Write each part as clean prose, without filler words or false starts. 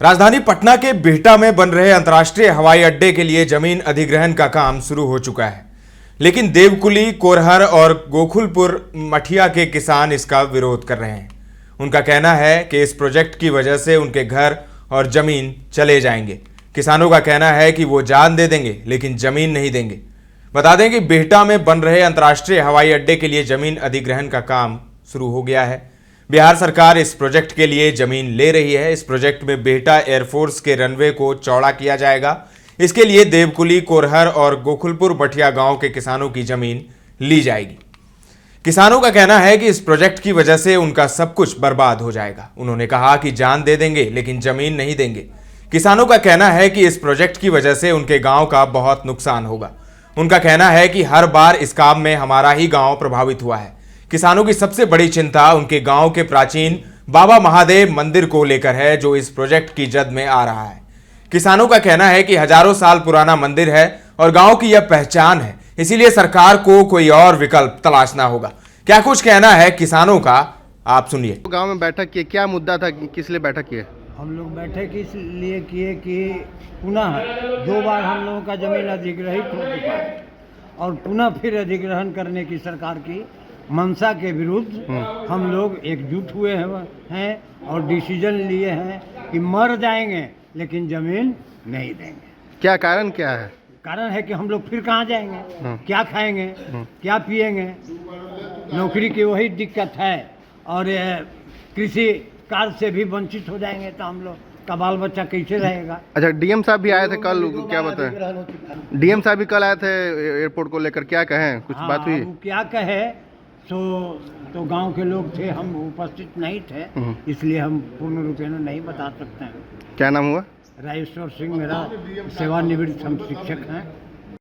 राजधानी पटना के बिहटा में बन रहे अंतर्राष्ट्रीय हवाई अड्डे के लिए जमीन अधिग्रहण का काम शुरू हो चुका है, लेकिन देवकुली, कोरहर और गोकुलपुर मठिया के किसान इसका विरोध कर रहे हैं। उनका कहना है कि इस प्रोजेक्ट की वजह से उनके घर और जमीन चले जाएंगे। किसानों का कहना है कि वो जान दे देंगे लेकिन जमीन नहीं देंगे। बता दें कि बिहटा में बन रहे अंतर्राष्ट्रीय हवाई अड्डे के लिए जमीन अधिग्रहण का काम शुरू हो गया है। बिहार सरकार इस प्रोजेक्ट के लिए जमीन ले रही है। इस प्रोजेक्ट में बिहटा एयरफोर्स के रनवे को चौड़ा किया जाएगा। इसके लिए देवकुली, कोरहर और गोकुलपुर मठिया गांव के किसानों की जमीन ली जाएगी। किसानों का कहना है कि इस प्रोजेक्ट की वजह से उनका सब कुछ बर्बाद हो जाएगा। उन्होंने कहा कि जान दे देंगे लेकिन जमीन नहीं देंगे। किसानों का कहना है कि इस प्रोजेक्ट की वजह से उनके गांव का बहुत नुकसान होगा। उनका कहना है कि हर बार इस काम में हमारा ही गांव प्रभावित हुआ है। किसानों की सबसे बड़ी चिंता उनके गांव के प्राचीन बाबा महादेव मंदिर को लेकर है, जो इस प्रोजेक्ट की जद में आ रहा है। किसानों का कहना है कि हजारों साल पुराना मंदिर है और गांव की यह पहचान है, इसीलिए सरकार को कोई और विकल्प तलाशना होगा। क्या कुछ कहना है किसानों का, आप सुनिए। गांव में बैठक किए, क्या मुद्दा था, किस लिए बैठक किए? हम लोग बैठक इसलिए किए कि पुनः 2 बार हम लोगों का जमीन अधिग्रहित हो चुका है और पुनः फिर अधिग्रहण करने की सरकार की मंशा के विरुद्ध हम लोग एकजुट हुए हैं और डिसीजन लिए हैं कि मर जाएंगे लेकिन जमीन नहीं देंगे। क्या कारण क्या है? कारण है कि हम लोग फिर कहाँ जाएंगे, क्या खाएंगे, क्या पिएंगे। नौकरी की वही दिक्कत है और कृषि कार्य से भी वंचित हो जाएंगे तो हम लोग का बाल बच्चा कैसे रहेगा। अच्छा, डीएम साहब भी आए थे कल, क्या बताएं? डीएम साहब भी कल आए थे एयरपोर्ट को लेकर, क्या कहें, कुछ बात हुई? क्या कहे तो गांव के लोग थे, हम उपस्थित नहीं थे, इसलिए हम पूर्ण रूप में नहीं बता सकते हैं। क्या नाम हुआ? राजेश्वर सिंह, मेरा सेवानिवृत्त हम शिक्षक हैं।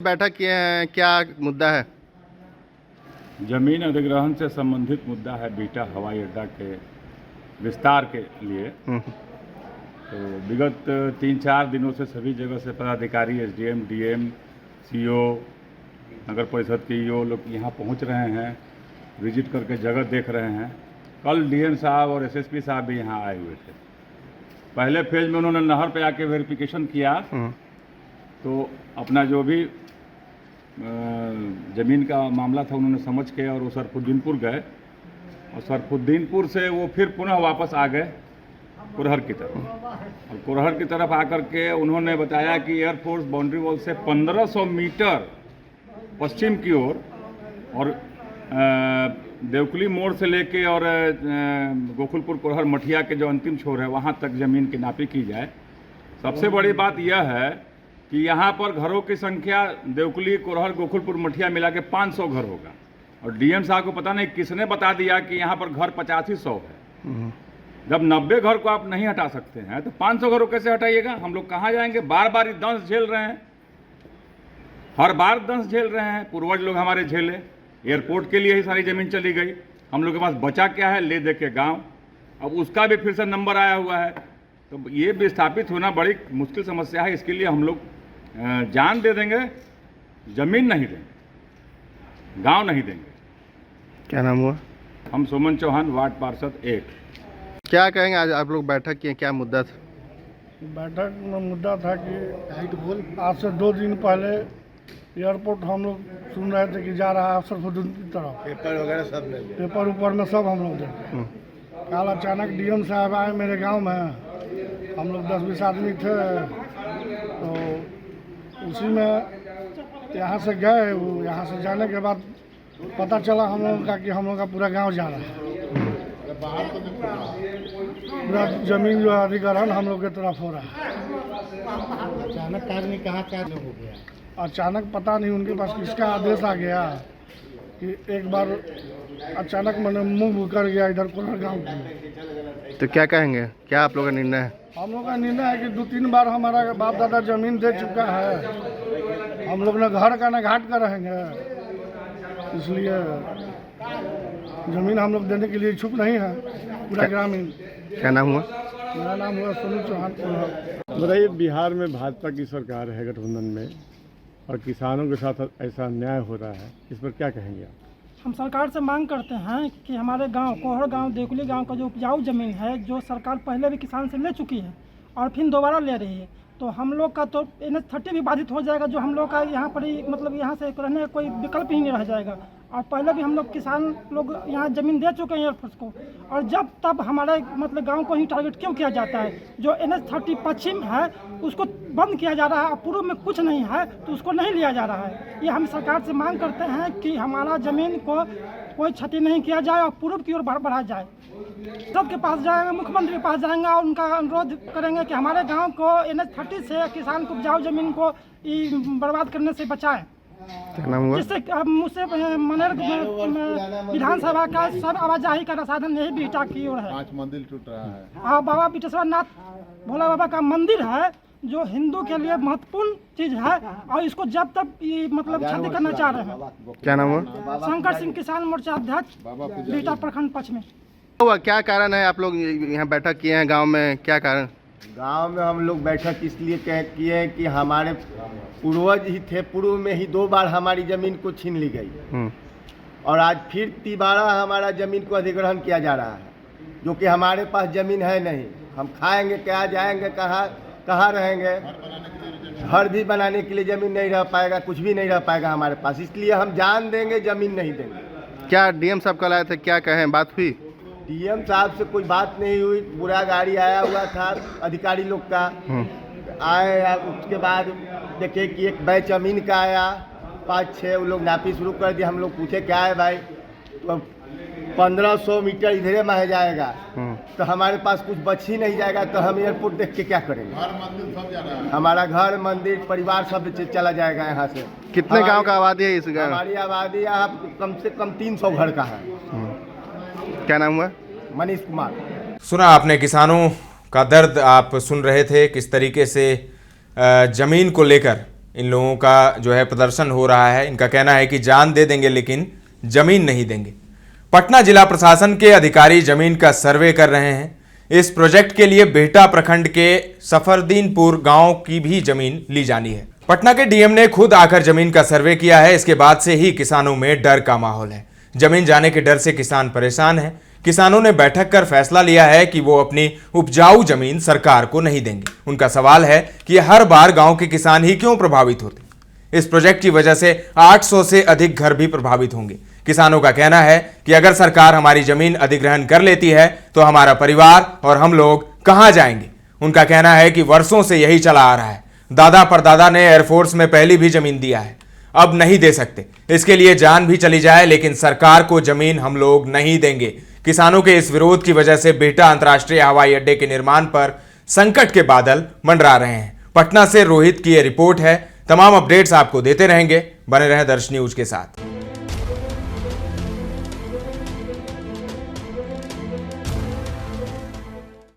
बैठक किए हैं, क्या मुद्दा है? जमीन अधिग्रहण से संबंधित मुद्दा है। बिहटा हवाई अड्डा के विस्तार के लिए तो विगत 3-4 दिनों से सभी जगह से पदाधिकारी, एसडीएम, डीएम, सीओ, नगर परिषद के ईओ लोग यहाँ पहुँच रहे हैं, विजिट करके जगह देख रहे हैं। कल डीएम साहब और एसएसपी साहब भी यहाँ आए हुए थे। पहले फेज में उन्होंने नहर पे आके वेरिफिकेशन किया, तो अपना जो भी ज़मीन का मामला था उन्होंने समझ के और वो सरफुद्दीनपुर गए और सरफुद्दीनपुर से वो फिर पुनः वापस आ गए कोरहर की तरफ। और कोरहर की तरफ आकर के उन्होंने बताया कि एयरफोर्स बाउंड्री वॉल से 1500 मीटर पश्चिम की ओर और देवकुली मोड़ से लेके और गोकुलपुर कोरहर मठिया के जो अंतिम छोर है वहाँ तक ज़मीन की नापी की जाए। सबसे बड़ी बात यह है कि यहाँ पर घरों की संख्या देवकुली, कोरहर, गोकुलपुर, मठिया मिला के 500 घर होगा और डीएम साहब को पता नहीं किसने बता दिया कि यहाँ पर घर 8500 है। जब 90 घर को आप नहीं हटा सकते हैं तो 500 घरों कैसे हटाइएगा? हम लोग कहाँ जाएंगे? बार बार दंश झेल रहे हैं, हर बार दंश झेल रहे हैं। पूर्वज लोग हमारे झेले, एयरपोर्ट के लिए ही सारी ज़मीन चली गई। हम लोग के पास बचा क्या है? ले दे के गाँव। अब उसका भी फिर से नंबर आया हुआ है, तो ये विस्थापित होना बड़ी मुश्किल समस्या है। इसके लिए हम लोग जान दे देंगे, ज़मीन नहीं देंगे, गांव नहीं देंगे। क्या नाम हुआ? हम सुमन चौहान, वार्ड पार्षद 1। क्या कहेंगे, आज आप लोग बैठक किए, क्या मुद्दा था? बैठक में मुद्दा था कि आज से 2 दिन पहले एयरपोर्ट हम लोग सुन रहे थे कि जा रहा है सरफुद्दीन की तरफ, पेपर वगैरह सब ले, पेपर ऊपर में सब हम लोग देखे। कल अचानक डीएम साहब आए मेरे गांव में, हम लोग 10-20 आदमी थे, तो उसी में यहाँ से गए। वो यहाँ से जाने के बाद पता चला हम लोगों का कि हम लोग का पूरा गांव जा रहा है। पूरा जमीन जो है अधिग्रहण हम लोग की तरफ हो रहा है। अचानक कारण कहाँ क्या हो गया? अचानक पता नहीं उनके पास किसका आदेश आ गया कि एक बार अचानक मैंने मूव कर गया इधर कोरहर गांव की। तो क्या कहेंगे, क्या आप लोग का निर्णय है? हम लोग का निर्णय है कि 2-3 बार हमारा बाप दादा जमीन दे चुका है, हम लोग न घर का न घाट का रहेंगे, इसलिए जमीन हम लोग देने के लिए इच्छुक नहीं है पूरा ग्रामीण। क्या नाम हुआ? मेरा नाम हुआ सुनील चौहान। बताइए, बिहार में भाजपा की सरकार है गठबंधन में और किसानों के साथ ऐसा अन्याय हो रहा है, इस पर क्या कहेंगे आप? हम सरकार से मांग करते हैं कि हमारे गांव, कोहर गांव, देवकुली गांव का जो उपजाऊ ज़मीन है, जो सरकार पहले भी किसान से ले चुकी है और फिर दोबारा ले रही है, तो हम लोग का तो NH-30 भी बाधित हो जाएगा, जो हम लोग का यहाँ पर ही मतलब यहाँ से रहने का कोई विकल्प ही नहीं रह जाएगा। और पहले भी हम लोग किसान लोग यहाँ ज़मीन दे चुके हैं एयरफोर्स को, और जब तब हमारे मतलब गांव को ही टारगेट क्यों किया जाता है? जो NH-30 पश्चिम है उसको बंद किया जा रहा है, और पूर्व में कुछ नहीं है तो उसको नहीं लिया जा रहा है। ये हम सरकार से मांग करते हैं कि हमारा ज़मीन को कोई क्षति नहीं किया जाए और पूर्व की ओर बढ़ा जाए। सबके पास जाएंगे, मुख्यमंत्री के पास जाएंगे और उनका अनुरोध करेंगे कि हमारे गांव को NH-30 से किसान को उपजाऊ जमीन को बर्बाद करने से बचाएं। क्या नाम हुआ? जिससे मुझसे मनेर विधानसभा का सब आवाजाही का साधन यही बिहटा की ओर है। 5 मंदिर टूट रहा है। हाँ, बाबा बिटेश्वर नाथ भोला बाबा का मंदिर है जो हिंदू के लिए महत्वपूर्ण चीज है, और इसको जब तक मतलब क्षति करना चाह रहे हैं। क्या नाम हुआ? शंकर सिंह किसान मोर्चा अध्यक्ष, बिहटा प्रखंड पश्चिम। हुआ क्या कारण है आप लोग यहाँ बैठक किए हैं गांव में, क्या कारण? गांव में हम लोग बैठक इसलिए किए हैं कि हमारे पूर्वज ही थे, पूर्व में ही 2 बार हमारी ज़मीन को छीन ली गई और आज फिर तिबारा हमारा ज़मीन को अधिग्रहण किया जा रहा है, जो कि हमारे पास ज़मीन है नहीं। हम खाएंगे क्या, जाएंगे कहाँ रहेंगे? घर भी बनाने के लिए ज़मीन नहीं रह पाएगा, कुछ भी नहीं रह पाएगा हमारे पास, इसलिए हम जान देंगे, ज़मीन नहीं देंगे। क्या डीएम साहब कल आए थे, क्या कहें, बात हुई? डीएम साहब से कोई बात नहीं हुई, पूरा गाड़ी आया हुआ था अधिकारी लोग का, आए उसके बाद देखे कि एक बैच जमीन का आया 5-6, वो लोग नापी शुरू कर दिए। हम लोग पूछे क्या है भाई, तो 1500 मीटर इधरे में जाएगा, तो हमारे पास कुछ बच ही नहीं जाएगा, तो हम एयरपोर्ट देख के क्या करेंगे? घर मंदिर सब जा रहा है। हमारा घर मंदिर परिवार सब चला जाएगा यहाँ से। कितने गांव का आबादी है इस गांव? हमारी आबादी यहाँ कम से कम 300 घर का है। क्या नाम हुआ? मनीष कुमार। सुना आपने, किसानों का दर्द आप सुन रहे थे, किस तरीके से जमीन को लेकर इन लोगों का जो है प्रदर्शन हो रहा है। इनका कहना है कि जान दे देंगे लेकिन जमीन नहीं देंगे। पटना जिला प्रशासन के अधिकारी जमीन का सर्वे कर रहे हैं। इस प्रोजेक्ट के लिए बिहटा प्रखंड के सफरदीनपुर गांव की भी जमीन ली जानी है। पटना के डीएम ने खुद आकर जमीन का सर्वे किया है। इसके बाद से ही किसानों में डर का माहौल है। जमीन जाने के डर से किसान परेशान हैं। किसानों ने बैठक कर फैसला लिया है कि वो अपनी उपजाऊ जमीन सरकार को नहीं देंगे। उनका सवाल है कि हर बार गांव के किसान ही क्यों प्रभावित होते। इस प्रोजेक्ट की वजह से 800 से अधिक घर भी प्रभावित होंगे। किसानों का कहना है कि अगर सरकार हमारी जमीन अधिग्रहण कर लेती है तो हमारा परिवार और हम लोग कहां जाएंगे। उनका कहना है कि वर्षों से यही चला आ रहा है। दादा परदादा ने एयरफोर्स में पहले भी जमीन दिया है, अब नहीं दे सकते। इसके लिए जान भी चली जाए लेकिन सरकार को जमीन हम लोग नहीं देंगे। किसानों के इस विरोध की वजह से बिहटा अंतर्राष्ट्रीय हवाई अड्डे के निर्माण पर संकट के बादल मंडरा रहे हैं। पटना से रोहित की यह रिपोर्ट है। तमाम अपडेट्स आपको देते रहेंगे। बने रहें दर्श न्यूज के साथ।